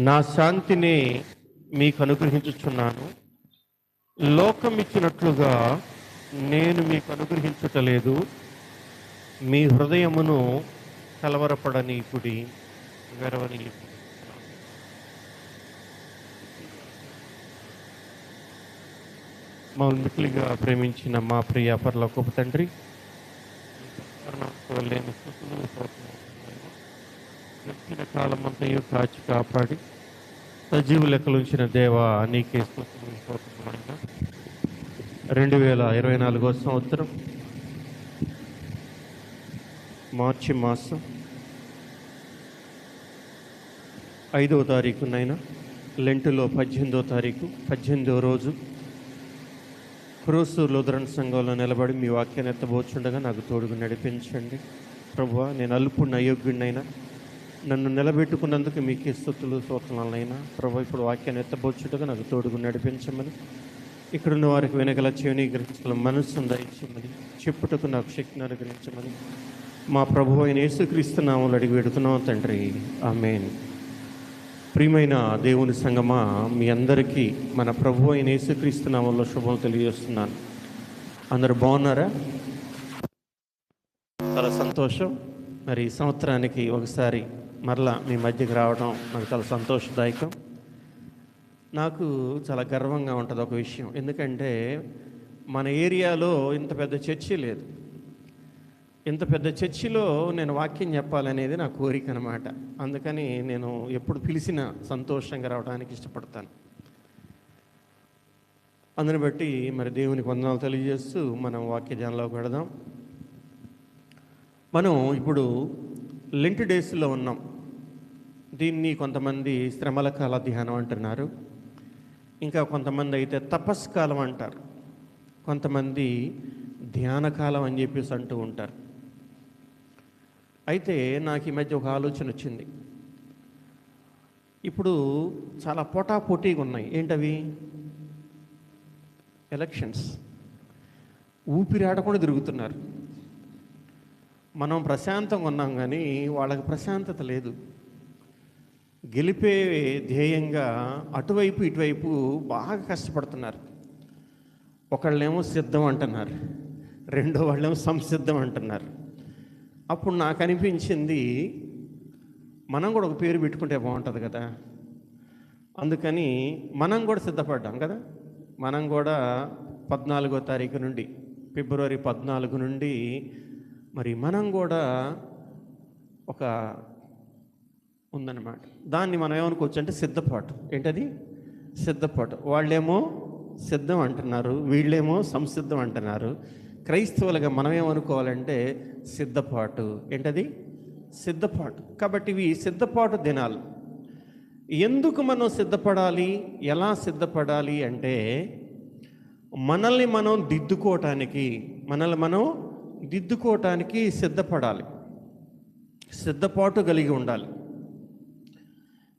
నా శాంతిని మీకు అనుగ్రహించుచున్నాను. లోకం ఇచ్చినట్లుగా నేను మీకు అనుగ్రహించుటలేదు. మీ హృదయమును కలవరపడనీకుడి, వెరవనీయుడి. మమ్మల్ని మిక్కిలిగా ప్రేమించిన మా ప్రియ పరలోకపు తండ్రి, లేని స్థుతులు గడిచిన కాలమంతయు కాచి కాపాడి సజీవు లెక్కలు ఉంచిన దేవ నీకే స్తుతులు స్తోత్రములైన 2024 సంవత్సరం మార్చి మాసం 5వ తారీఖునైనా లెంటులో 18వ తారీఖు 18వ రోజు క్రూసు లూథరన్ సంఘంలో నిలబడి మీ వాక్యాన్ని ఎత్తబోచుండగా నాకు తోడుగా నడిపించండి. ప్రభువా, నేను అల్పుడిని అయోగ్యుడినైనా నన్ను నిలబెట్టుకున్నందుకు మీకే స్తుతులు స్తోత్రాలైనా. ప్రభు, ఇప్పుడు వాక్యాన్ని ఎత్తబోచుండగా నాకు తోడుగా నడిపించమని, ఇక్కడున్న వారికి వెనకల చెవిని గ్రహించగల మనస్సును దయచేయమని, చెప్పుటకు నాకు శక్తిని అనుగ్రహించమని మా ప్రభు అయిన యేసుక్రీస్తు నామములో అడిగి వేడుకున్నాం తండ్రి, ఆమేన్. ప్రియమైన దేవుని సంగమా, మీ అందరికీ మన ప్రభు అయిన యేసుక్రీస్తు నామములో శుభం తెలియజేస్తున్నాను. అందరూ బాగున్నారా? చాలా సంతోషం. మరి ఈ సంవత్సరానికి ఒకసారి మరలా మీ మధ్యకి రావడం నాకు చాలా సంతోషదాయకం. నాకు చాలా గర్వంగా ఉంటుంది ఒక విషయం. ఎందుకంటే మన ఏరియాలో ఇంత పెద్ద చర్చి లేదు. ఇంత పెద్ద చర్చిలో నేను వాక్యం చెప్పాలనేది నా కోరిక అన్నమాట. అందుకని నేను ఎప్పుడు పిలిచినా సంతోషంగా రావడానికి ఇష్టపడతాను. అందుని బట్టి మరి దేవునికి వందనాలు తెలియజేస్తూ మనం వాక్య ధ్యానంలోకి వెళదాం. మనం ఇప్పుడు లెంట్ డేస్లో ఉన్నాం. దీన్ని కొంతమంది శ్రమల కాల ధ్యానం అంటున్నారు, ఇంకా కొంతమంది అయితే తపస్కాలం అంటారు, కొంతమంది ధ్యానకాలం అని చెప్పేసి అంటూ ఉంటారు. అయితే నాకు ఈ మధ్య ఒక ఆలోచన వచ్చింది. ఇప్పుడు చాలా పోటాపోటీగా ఉన్నాయి. ఏంటవి? ఎలక్షన్స్. ఊపిరాడకుండా తిరుగుతున్నారు. మనం ప్రశాంతంగా ఉన్నాం, కానీ వాళ్ళకి ప్రశాంతత లేదు. గెలిపే ధ్యేయంగా అటువైపు ఇటువైపు బాగా కష్టపడుతున్నారు. ఒకళ్ళేమో సిద్ధం అంటున్నారు, రెండో వాళ్ళేమో సంసిద్ధం అంటున్నారు. అప్పుడు నాకు అనిపించింది, మనం కూడా ఒక పేరు పెట్టుకుంటే బాగుంటుంది కదా. అందుకని మనం కూడా సిద్ధపడ్డాం కదా. మనం కూడా 14వ తారీఖు నుండి, ఫిబ్రవరి 14 నుండి మరి మనం కూడా ఒక ఉందన్నమాట. దాన్ని మనం ఏమనుకోవచ్చు అంటే సిద్ధపాటు. ఏంటది? సిద్ధపాటు. వాళ్ళేమో సిద్ధం అంటున్నారు, వీళ్ళేమో సంసిద్ధం అంటున్నారు. క్రైస్తవులుగా మనం ఏమనుకోవాలంటే సిద్ధపాటు. ఏంటది? సిద్ధపాటు. కాబట్టి ఇవి సిద్ధపాటు దినాలు. ఎందుకు మనం సిద్ధపడాలి, ఎలా సిద్ధపడాలి అంటే మనల్ని మనం దిద్దుకోవటానికి సిద్ధపడాలి. సిద్ధపాటు కలిగి ఉండాలి.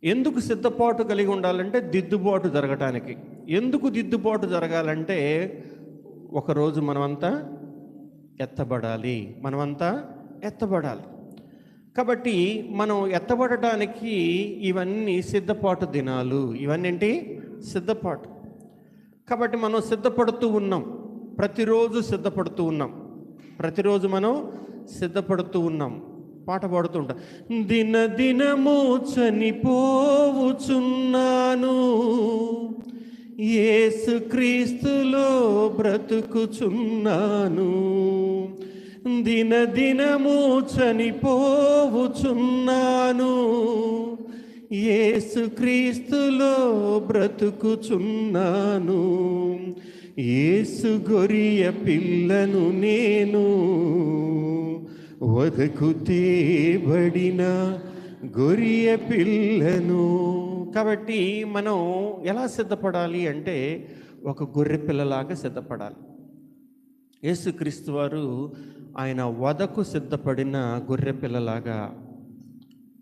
ఎందుకు సిద్ధపాటు కలిగి ఉండాలంటే దిద్దుబాటు జరగటానికి. ఎందుకు దిద్దుబాటు జరగాలంటే ఒకరోజు మనమంతా ఎత్తబడాలి. కాబట్టి మనం ఎత్తబడటానికి ఇవన్నీ సిద్ధపాటు దినాలు. ఇవన్నీ ఏంటి? సిద్ధపాటు. కాబట్టి మనం సిద్ధపడుతూ ఉన్నాం. ప్రతిరోజు మనం సిద్ధపడుతూ ఉన్నాం. పాట పాడుతూ ఉంటాం. దినదినము చనిపోవుచున్నాను, యేసుక్రీస్తులో బ్రతుకుచున్నాను. దినదినము చనిపోవుచున్నాను, యేసుక్రీస్తులో బ్రతుకుచున్నాను. యేసు గొరియ పిల్లను నేను, వదకు తేబడిన గొరియ పిల్లను. కాబట్టి మనం ఎలా సిద్ధపడాలి అంటే ఒక గొర్రె పిల్లలాగా సిద్ధపడాలి. యేసుక్రీస్తు వారు ఆయన వదకు సిద్ధపడిన గొర్రె పిల్లలాగా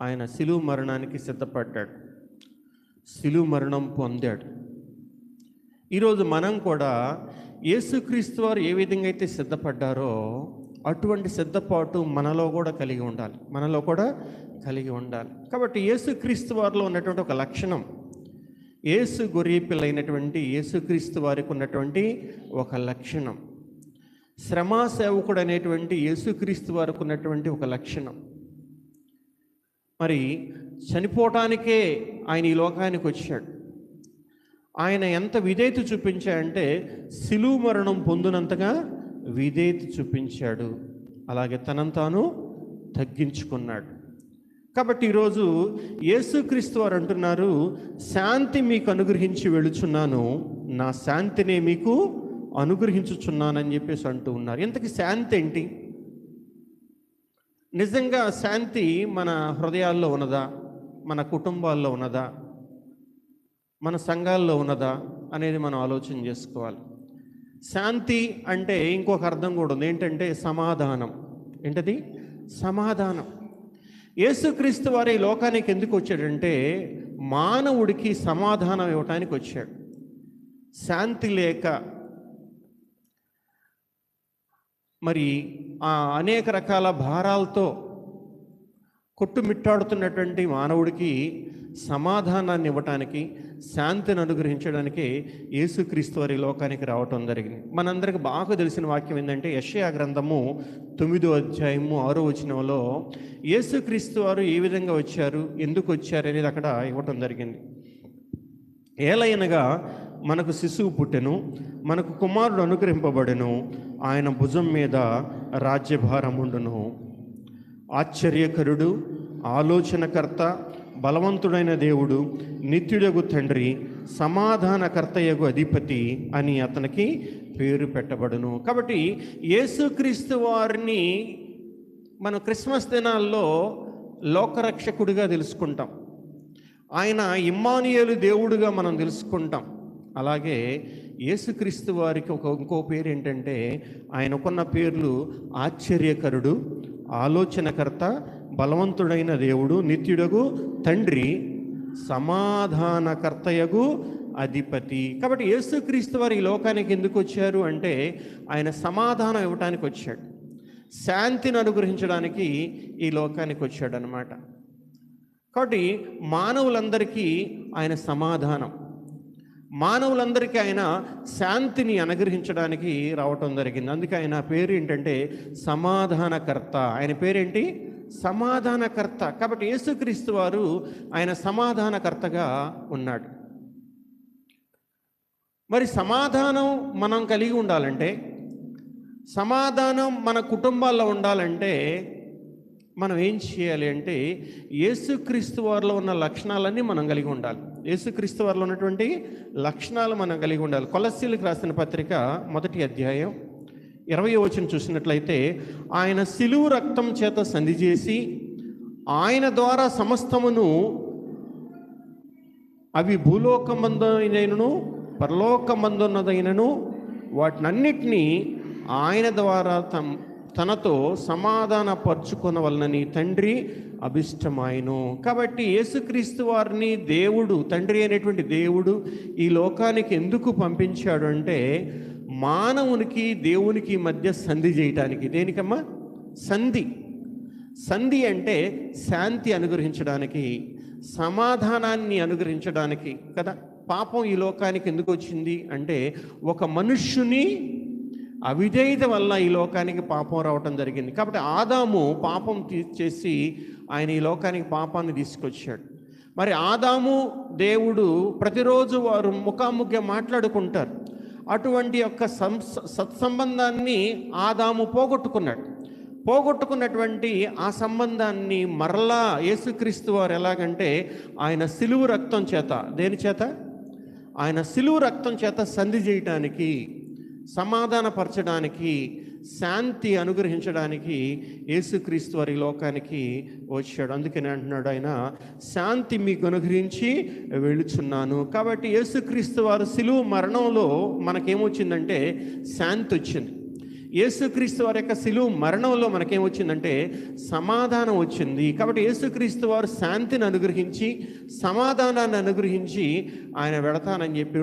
ఆయన శిలువ మరణానికి సిద్ధపడ్డాడు, శిలువ మరణం పొందాడు. ఈరోజు మనం కూడా యేసుక్రీస్తు వారు ఏ విధంగా అయితే సిద్ధపడ్డారో అటువంటి సిద్ధపాటు మనలో కూడా కలిగి ఉండాలి. కాబట్టి యేసుక్రీస్తు వారిలో ఉన్నటువంటి ఒక లక్షణం, యేసు గొర్రె పిల్లైనటువంటి యేసుక్రీస్తు వారికి ఉన్నటువంటి ఒక లక్షణం, శ్రమా సేవకుడు అనేటువంటి యేసుక్రీస్తు వారికి ఉన్నటువంటి ఒక లక్షణం. మరి చనిపోవటానికే ఆయన ఈ లోకానికి వచ్చాడు. ఆయన ఎంత విధేయత చూపించాడంటే శిలువ మరణం పొందినంతగా విధేయత చూపించాడు. అలాగే తనను తాను తగ్గించుకున్నాడు. కాబట్టి ఈరోజు యేసుక్రీస్తు వారు అంటున్నారు, శాంతి మీకు అనుగ్రహించి వెళుచున్నాను, నా శాంతినే మీకు అనుగ్రహించుచున్నానని చెప్పేసి అంటూ ఉన్నారు. ఇంతకీ శాంతి ఏంటి? నిజంగా శాంతి మన హృదయాల్లో ఉన్నదా, మన కుటుంబాల్లో ఉన్నదా, మన సంఘాల్లో ఉన్నదా అనేది మనం ఆలోచన చేసుకోవాలి. శాంతి అంటే ఇంకొక అర్థం కూడా ఉంది, ఏంటంటే సమాధానం. ఏంటది? సమాధానం. యేసుక్రీస్తు వారు ఈ లోకానికి ఎందుకు వచ్చాడంటే మానవుడికి సమాధానం ఇవ్వటానికి వచ్చాడు. శాంతి లేక మరి అనేక రకాల భారాలతో కొట్టుమిట్టాడుతున్నటువంటి మానవుడికి సమాధానాన్ని ఇవ్వటానికి, శాంతిని అనుగ్రహించడానికి యేసుక్రీస్తు వారి లోకానికి రావటం జరిగింది. మనందరికి బాగా తెలిసిన వాక్యం ఏంటంటే యెషయా గ్రంథము 9వ అధ్యాయము 6వ వచనంలో యేసుక్రీస్తు వారు ఏ విధంగా వచ్చారు, ఎందుకు వచ్చారు అనేది అక్కడ ఇవ్వటం జరిగింది. ఏలయనగా మనకు శిశువు పుట్టెను, మనకు కుమారుడు అనుగ్రహింపబడెను, ఆయన భుజం మీద రాజ్యభారం ఉండును. ఆశ్చర్యకరుడు, ఆలోచనకర్త, బలవంతుడైన దేవుడు, నిత్యుడగు తండ్రి, సమాధానకర్తయగు అధిపతి అని అతనికి పేరు పెట్టబడును. కాబట్టి యేసుక్రీస్తు వారిని మనం క్రిస్మస్ దినాల్లో లోకరక్షకుడిగా తెలుసుకుంటాం. ఆయన ఇమ్మానుయేలు దేవుడుగా మనం తెలుసుకుంటాం. అలాగే యేసుక్రీస్తు వారికి ఇంకో పేరు ఏంటంటే, ఆయనకున్న పేర్లు ఆశ్చర్యకరుడు, ఆలోచనకర్త, బలవంతుడైన దేవుడు, నిత్యుడగు తండ్రి, సమాధానకర్తయగు అధిపతి. కాబట్టి యేసుక్రీస్తు వారు ఈ లోకానికి ఎందుకు వచ్చారు అంటే ఆయన సమాధానం ఇవ్వటానికి వచ్చాడు, శాంతిని అనుగ్రహించడానికి ఈ లోకానికి వచ్చాడు అన్నమాట. కాబట్టి మానవులందరికీ ఆయన సమాధానం, మానవులందరికీ ఆయన శాంతిని అనుగ్రహించడానికి రావటం జరిగింది. అందుకే ఆయన పేరు ఏంటంటే సమాధానకర్త. ఆయన పేరేంటి? సమాధానకర్త. కాబట్టి యేసుక్రీస్తు వారు ఆయన సమాధానకర్తగా ఉన్నాడు. మరి సమాధానం మనం కలిగి ఉండాలంటే, సమాధానం మన కుటుంబాల్లో ఉండాలంటే మనం ఏం చేయాలి అంటే యేసుక్రీస్తు వారిలో ఉన్న లక్షణాలన్నీ మనం కలిగి ఉండాలి. యేసుక్రీస్తు వారిలో ఉన్నటువంటి లక్షణాలు మనం కలిగి ఉండాలి. కొలస్సీలకు రాసిన పత్రిక 1వ అధ్యాయం 20వ వచనం చూసినట్లయితే, ఆయన శిలువ రక్తం చేత సంధి చేసి ఆయన ద్వారా సమస్తమును, అవి భూలోకమందునైనను పరలోకమందున్నదైనను వాటినన్నిటినీ ఆయన ద్వారా తనతో సమాధానపరుచుకొనవలనని తండ్రి అభిష్టమాయను. కాబట్టి యేసుక్రీస్తు వారిని దేవుడు, తండ్రి అనేటువంటి దేవుడు ఈ లోకానికి ఎందుకు పంపించాడు అంటే మానవునికి దేవునికి మధ్య సంధి చేయటానికి. దేనికమ్మా? సంధి అంటే శాంతి అనుగ్రహించడానికి, సమాధానాన్ని అనుగ్రహించడానికి కదా. పాపం ఈ లోకానికి ఎందుకు వచ్చింది అంటే ఒక మనుష్యుని అవిధేయత వల్ల ఈ లోకానికి పాపం రావటం జరిగింది. కాబట్టి ఆదాము పాపం చేసి ఆయన ఈ లోకానికి పాపాన్ని తీసుకొచ్చాడు. మరి ఆదాము దేవుడు ప్రతిరోజు వారు ముఖాముఖిగా మాట్లాడుకుంటారు. అటువంటి యొక్క సత్సంబంధాన్ని ఆదాము పోగొట్టుకున్నటువంటి ఆ సంబంధాన్ని మరలా యేసుక్రీస్తు వారు ఎలాగంటే ఆయన శిలువ రక్తం చేత, దేని చేత? ఆయన శిలువ రక్తం చేత సంధి చేయటానికి, సమాధానపరచడానికి, శాంతి అనుగ్రహించడానికి యేసుక్రీస్తు వారి లోకానికి వచ్చాడు. అందుకని అంటున్నాడు ఆయన శాంతి మీకు అనుగ్రహించి వెళుచున్నాను. కాబట్టి యేసుక్రీస్తు వారు శిలువ మరణంలో మనకేమొచ్చిందంటే శాంతి వచ్చింది. యేసుక్రీస్తు వారి యొక్క శిలువ మరణంలో మనకేమొచ్చిందంటే సమాధానం వచ్చింది. కాబట్టి యేసుక్రీస్తు వారు శాంతిని అనుగ్రహించి, సమాధానాన్ని అనుగ్రహించి ఆయన వెళతానని చెప్పి